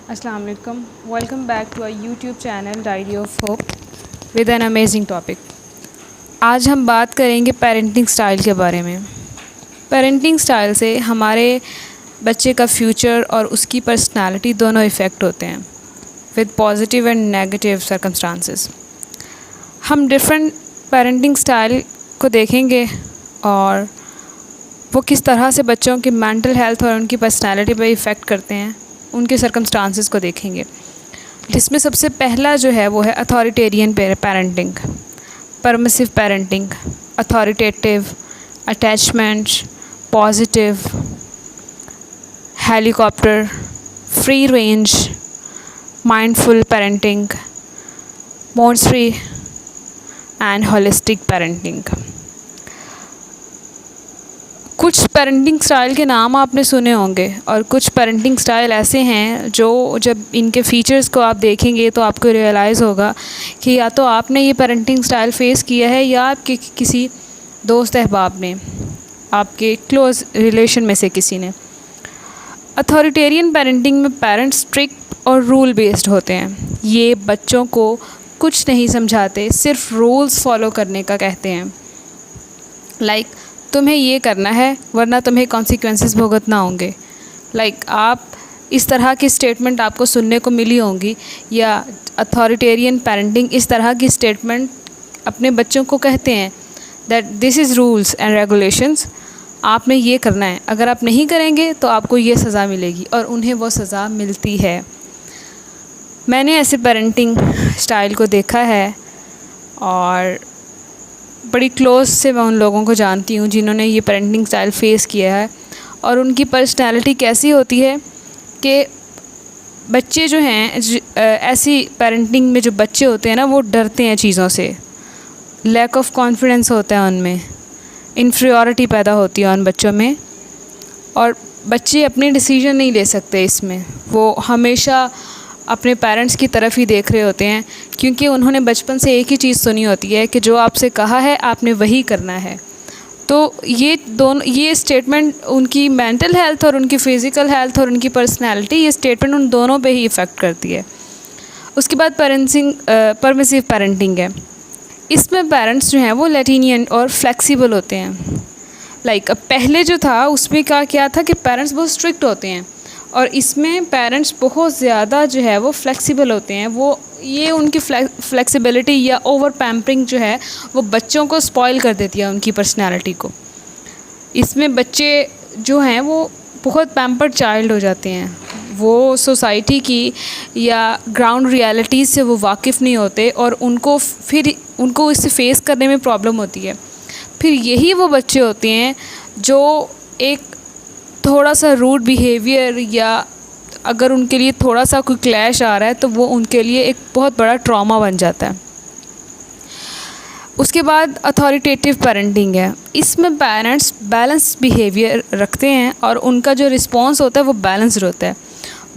السلام علیکم. Welcome back to YouTube channel Diary of Hope with an amazing topic. آج ہم بات کریں گے پیرنٹنگ سٹائل کے بارے میں. پیرنٹنگ سٹائل سے ہمارے بچے کا فیوچر اور اس کی پرسنالٹی دونوں افیکٹ ہوتے ہیں with positive and negative circumstances. ہم ڈفرینٹ پیرنٹنگ سٹائل کو دیکھیں گے اور وہ کس طرح سے بچوں کی مینٹل ہیلتھ اور ان کی پرسنالٹی پہ افیکٹ کرتے ہیں ان کے سرکمسٹانسز کو دیکھیں گے. جس میں سب سے پہلا جو ہے وہ ہے authoritarian parenting, permissive parenting, authoritative, attachment, positive, Halley copter, free range, mindful parenting, Montessori and holistic parenting. کچھ پیرنٹنگ سٹائل کے نام آپ نے سنے ہوں گے اور کچھ پیرنٹنگ سٹائل ایسے ہیں جو جب ان کے فیچرز کو آپ دیکھیں گے تو آپ کو ریئلائز ہوگا کہ یا تو آپ نے یہ پیرنٹنگ سٹائل فیس کیا ہے یا آپ کے کسی دوست احباب نے، آپ کے کلوز ریلیشن میں سے کسی نے. اتھارٹیرین پیرنٹنگ میں پیرنٹس اسٹرکٹ اور رول بیسڈ ہوتے ہیں. یہ بچوں کو کچھ نہیں سمجھاتے، صرف رولز فالو کرنے کا کہتے ہیں. لائک تمہیں یہ کرنا ہے ورنہ تمہیں کانسیکوینسز بھگتنا ہوں گے. آپ اس طرح کی اسٹیٹمنٹ آپ کو سننے کو ملی ہوں گی، یا اتھارٹیرین پیرنٹنگ اس طرح کی اسٹیٹمنٹ اپنے بچوں کو کہتے ہیں that this is rules and regulations. آپ نے یہ کرنا ہے، اگر آپ نہیں کریں گے تو آپ کو یہ سزا ملے گی، اور انہیں وہ سزا ملتی ہے. میں نے ایسے پیرنٹنگ سٹائل کو دیکھا ہے اور بڑی کلوز سے میں ان لوگوں کو جانتی ہوں جنہوں نے یہ پیرنٹنگ سٹائل فیس کیا ہے. اور ان کی پرسنالٹی کیسی ہوتی ہے کہ بچے جو ہیں ایسی پیرنٹنگ میں جو بچے ہوتے ہیں نا، وہ ڈرتے ہیں چیزوں سے. لیک آف کانفیڈنس ہوتا ہے ان میں، انفیریورٹی پیدا ہوتی ہے ان بچوں میں، اور بچے اپنے ڈیسیژن نہیں لے سکتے. اس میں وہ ہمیشہ اپنے پیرنٹس کی طرف ہی دیکھ رہے ہوتے ہیں، کیونکہ انہوں نے بچپن سے ایک ہی چیز سنی ہوتی ہے کہ جو آپ سے کہا ہے آپ نے وہی کرنا ہے. تو یہ اسٹیٹمنٹ ان کی مینٹل ہیلتھ اور ان کی فزیکل ہیلتھ اور ان کی پرسنالٹی، یہ اسٹیٹمنٹ ان دونوں پہ ہی افیکٹ کرتی ہے. اس کے بعد پرمیسو پیرنٹنگ ہے. اس میں پیرنٹس جو ہیں وہ لیٹینین اور فلیکسیبل ہوتے ہیں. پہلے جو تھا اس میں کیا تھا کہ پیرنٹس بہت اسٹرکٹ ہوتے ہیں، اور اس میں پیرنٹس بہت زیادہ جو ہے وہ فلیکسیبل ہوتے ہیں. یہ ان کی فلیکسیبلٹی یا اوور پیمپرنگ جو ہے وہ بچوں کو اسپوائل کر دیتی ہے ان کی پرسنالٹی کو. اس میں بچے جو ہیں وہ بہت پیمپرڈ چائلڈ ہو جاتے ہیں. وہ سوسائٹی کی یا گراؤنڈ ریالٹیز سے وہ واقف نہیں ہوتے، اور ان کو اس سے فیس کرنے میں پرابلم ہوتی ہے. پھر یہی وہ بچے ہوتے ہیں جو ایک تھوڑا سا روڈ بیہیویئر، یا اگر ان کے لیے تھوڑا سا کوئی کلیش آ رہا ہے تو وہ ان کے لیے ایک بہت بڑا ٹراما بن جاتا ہے. اس کے بعد اتھارٹیٹیو پیرنٹنگ ہے. اس میں پیرنٹس بیلنس بیہیویئر رکھتے ہیں اور ان کا جو رسپانس ہوتا ہے وہ بیلنسڈ ہوتا ہے.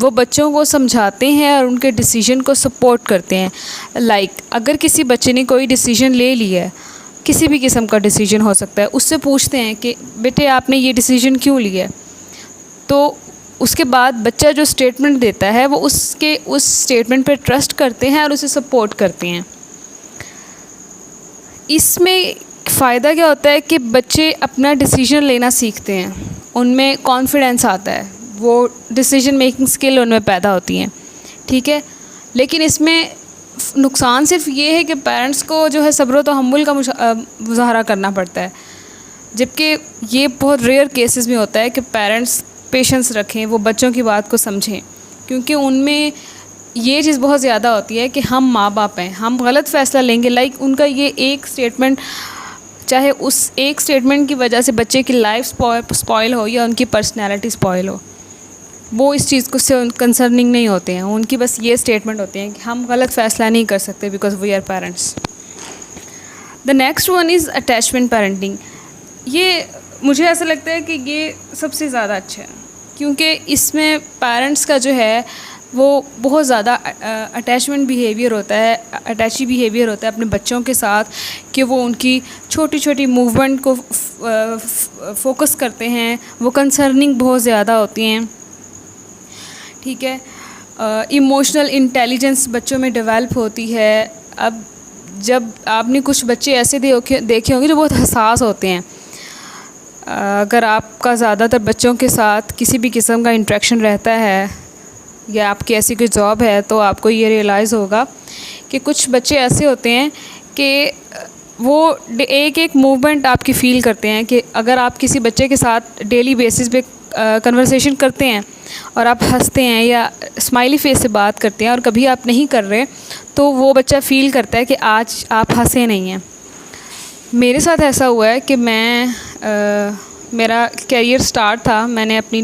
وہ بچوں کو سمجھاتے ہیں اور ان کے ڈیسیژن کو سپورٹ کرتے ہیں. اگر کسی بچے نے کوئی ڈیسیژن لے لیا ہے، کسی بھی قسم کا ڈیسیژن ہو سکتا ہے، اس سے پوچھتے ہیں کہ بیٹے آپ نے یہ ڈیسیژن کیوں لیا ہے. تو اس کے بعد بچہ جو اسٹیٹمنٹ دیتا ہے وہ اس اسٹیٹمنٹ پہ ٹرسٹ کرتے ہیں اور اسے سپورٹ کرتے ہیں. اس میں فائدہ کیا ہوتا ہے کہ بچے اپنا ڈیسیژن لینا سیکھتے ہیں، ان میں کانفیڈنس آتا ہے، وہ ڈیسیژن میکنگ سکل ان میں پیدا ہوتی ہیں. ٹھیک ہے، لیکن اس میں نقصان صرف یہ ہے کہ پیرنٹس کو جو ہے صبر و تحمل کا مظاہرہ کرنا پڑتا ہے. جبکہ یہ بہت ریئر کیسز میں ہوتا ہے کہ پیرنٹس پیشنس رکھیں، وہ بچوں کی بات کو سمجھیں، کیونکہ ان میں یہ چیز بہت زیادہ ہوتی ہے کہ ہم ماں باپ ہیں، ہم غلط فیصلہ لیں گے. ان کا یہ ایک اسٹیٹمنٹ، چاہے اس ایک اسٹیٹمنٹ کی وجہ سے بچے کی لائف اسپوائل ہو یا ان کی پرسنالٹی اسپوائل ہو، وہ اس چیز کو سے کنسرننگ نہیں ہوتے ہیں. ان کی بس یہ اسٹیٹمنٹ ہوتے ہیں کہ ہم غلط فیصلہ نہیں کر سکتے because we are parents. The next one is attachment parenting. یہ مجھے ایسا لگتا ہے کہ یہ سب سے زیادہ اچھا ہے، کیونکہ اس میں پیرنٹس کا جو ہے وہ بہت زیادہ اٹیچمنٹ بیہیویئر ہوتا ہے، اٹیچی بیہیویئر ہوتا ہے اپنے بچوں کے ساتھ، کہ وہ ان کی چھوٹی چھوٹی موومنٹ کو فوکس کرتے ہیں. وہ کنسرننگ بہت زیادہ ہوتی ہیں. ٹھیک ہے، ایموشنل انٹیلیجنس بچوں میں ڈیولپ ہوتی ہے. اب جب آپ نے کچھ بچے ایسے دیکھے ہوں گے جو بہت حساس ہوتے ہیں. اگر آپ کا زیادہ تر بچوں کے ساتھ کسی بھی قسم کا انٹریکشن رہتا ہے یا آپ کی ایسی کوئی جاب ہے تو آپ کو یہ ریئلائز ہوگا کہ کچھ بچے ایسے ہوتے ہیں کہ وہ ایک موومنٹ آپ کی فیل کرتے ہیں. کہ اگر آپ کسی بچے کے ساتھ ڈیلی بیسس پہ کنورسیشن کرتے ہیں اور آپ ہنستے ہیں یا اسمائلی فیس سے بات کرتے ہیں اور کبھی آپ نہیں کر رہے تو وہ بچہ فیل کرتا ہے کہ آج آپ ہنسے نہیں ہیں. میرے ساتھ ایسا ہوا ہے کہ میرا کیریئر سٹارٹ تھا, میں نے اپنی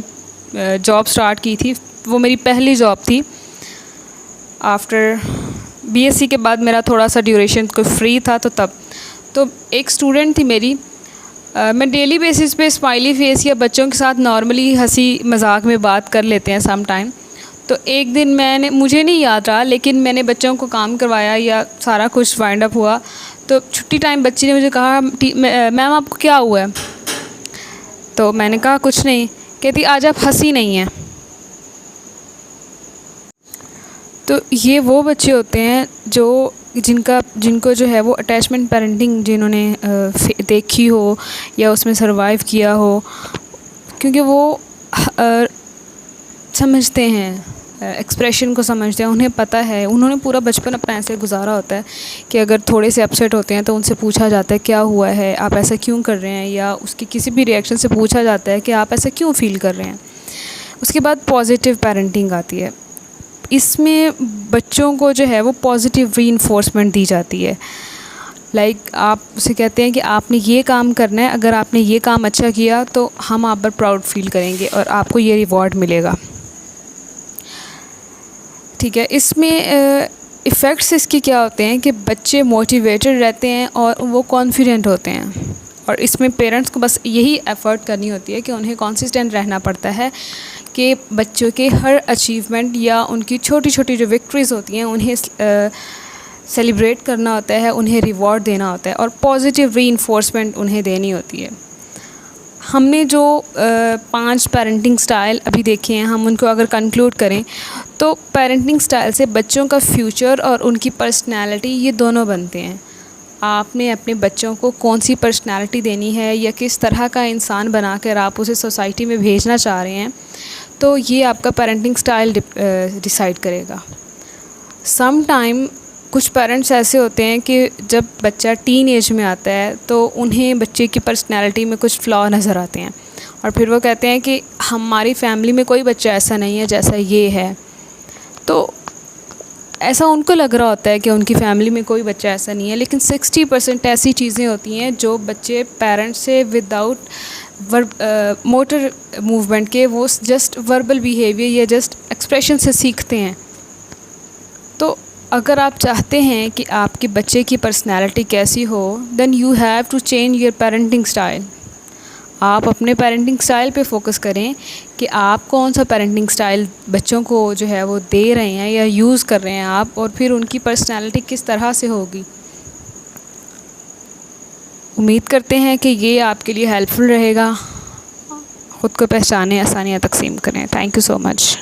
جاب سٹارٹ کی تھی, وہ میری پہلی جاب تھی. آفٹر BSc کے بعد میرا تھوڑا سا ڈیوریشن کوئی فری تھا تو ایک اسٹوڈنٹ تھی میری, میں ڈیلی بیسس پہ اسمائلی فیس یا بچوں کے ساتھ نارملی ہنسی مذاق میں بات کر لیتے ہیں سم ٹائم. تو ایک دن مجھے نہیں یاد رہا لیکن میں نے بچوں کو کام کروایا یا سارا کچھ وائنڈ اپ ہوا تو چھٹی ٹائم بچی نے مجھے کہا میم آپ کو کیا ہوا ہے؟ تو میں نے کہا کچھ نہیں. کہتی آج آپ ہنسی نہیں ہیں. تو یہ وہ بچے ہوتے ہیں جن کو جو ہے وہ اٹیچمنٹ پیرنٹنگ جنہوں نے دیکھی ہو یا اس میں سروائیو کیا ہو, کیونکہ وہ سمجھتے ہیں, ایکسپریشن کو سمجھتے ہیں, انہیں پتہ ہے, انہوں نے پورا بچپن اپنا ایسے گزارا ہوتا ہے کہ اگر تھوڑے سے اپسیٹ ہوتے ہیں تو ان سے پوچھا جاتا ہے کیا ہوا ہے, آپ ایسا کیوں کر رہے ہیں, یا اس کی کسی بھی ریئیکشن سے پوچھا جاتا ہے کہ آپ ایسا کیوں فیل کر رہے ہیں. اس کے بعد پازیٹیو پیرنٹنگ آتی ہے. اس میں بچوں کو جو ہے وہ پازیٹیو ری انفورسمنٹ دی جاتی ہے. لائک آپ اسے کہتے ہیں کہ آپ نے یہ کام کرنا ہے, اگر آپ نے یہ کام اچھا کیا تو ہم آپ پر پراؤڈ فیل کریں گے اور آپ کو یہ ریوارڈ ملے گا. ٹھیک ہے. اس میں ایفیکٹس اس کے کیا ہوتے ہیں کہ بچے موٹیویٹڈ رہتے ہیں اور وہ کانفیڈنٹ ہوتے ہیں. اور اس میں پیرنٹس کو بس یہی ایفرٹ کرنی ہوتی ہے کہ انہیں کنسسٹنٹ رہنا پڑتا ہے کہ بچوں کے ہر اچیومنٹ یا ان کی چھوٹی چھوٹی جو وکٹریز ہوتی ہیں انہیں سیلیبریٹ کرنا ہوتا ہے, انہیں ریوارڈ دینا ہوتا ہے اور پازیٹیو ری انفورسمنٹ انہیں دینی ہوتی ہے. ہم نے جو 5 پیرنٹنگ سٹائل ابھی دیکھے ہیں, ہم ان کو اگر کنکلوڈ کریں تو پیرنٹنگ سٹائل سے بچوں کا فیوچر اور ان کی پرسنالٹی یہ دونوں بنتے ہیں. آپ نے اپنے بچوں کو کون سی پرسنالٹی دینی ہے یا کس طرح کا انسان بنا کر آپ اسے سوسائٹی میں بھیجنا چاہ رہے ہیں تو یہ آپ کا پیرنٹنگ سٹائل ڈیسائیڈ کرے گا. سم ٹائم کچھ پیرنٹس ایسے ہوتے ہیں کہ جب بچہ ٹین ایج میں آتا ہے تو انہیں بچے کی پرسنالٹی میں کچھ فلا نظر آتے ہیں اور پھر وہ کہتے ہیں کہ ہماری فیملی میں کوئی بچہ ایسا نہیں ہے جیسا یہ ہے. تو ایسا ان کو لگ رہا ہوتا ہے کہ ان کی فیملی میں کوئی بچہ ایسا نہیں ہے, لیکن 60% ایسی چیزیں ہوتی ہیں جو بچے پیرنٹس سے وداؤٹ موٹر موومنٹ کے وہ جسٹ وربل بیہیویئر یا جسٹ ایکسپریشن سے سیکھتے ہیں. تو اگر آپ چاہتے ہیں کہ آپ کے بچے کی پرسنالٹی کیسی ہو then you have to change your parenting style. آپ اپنے پیرنٹنگ اسٹائل پہ فوکس کریں کہ آپ کون سا پیرنٹنگ اسٹائل بچوں کو جو ہے وہ دے رہے ہیں یا یوز کر رہے ہیں آپ, اور پھر ان کی پرسنالٹی کس طرح سے ہوگی. امید کرتے ہیں کہ یہ آپ کے لیے ہیلپ فل رہے گا. خود کو پہچانیں, آسانیاں تقسیم کریں. Thank you so much.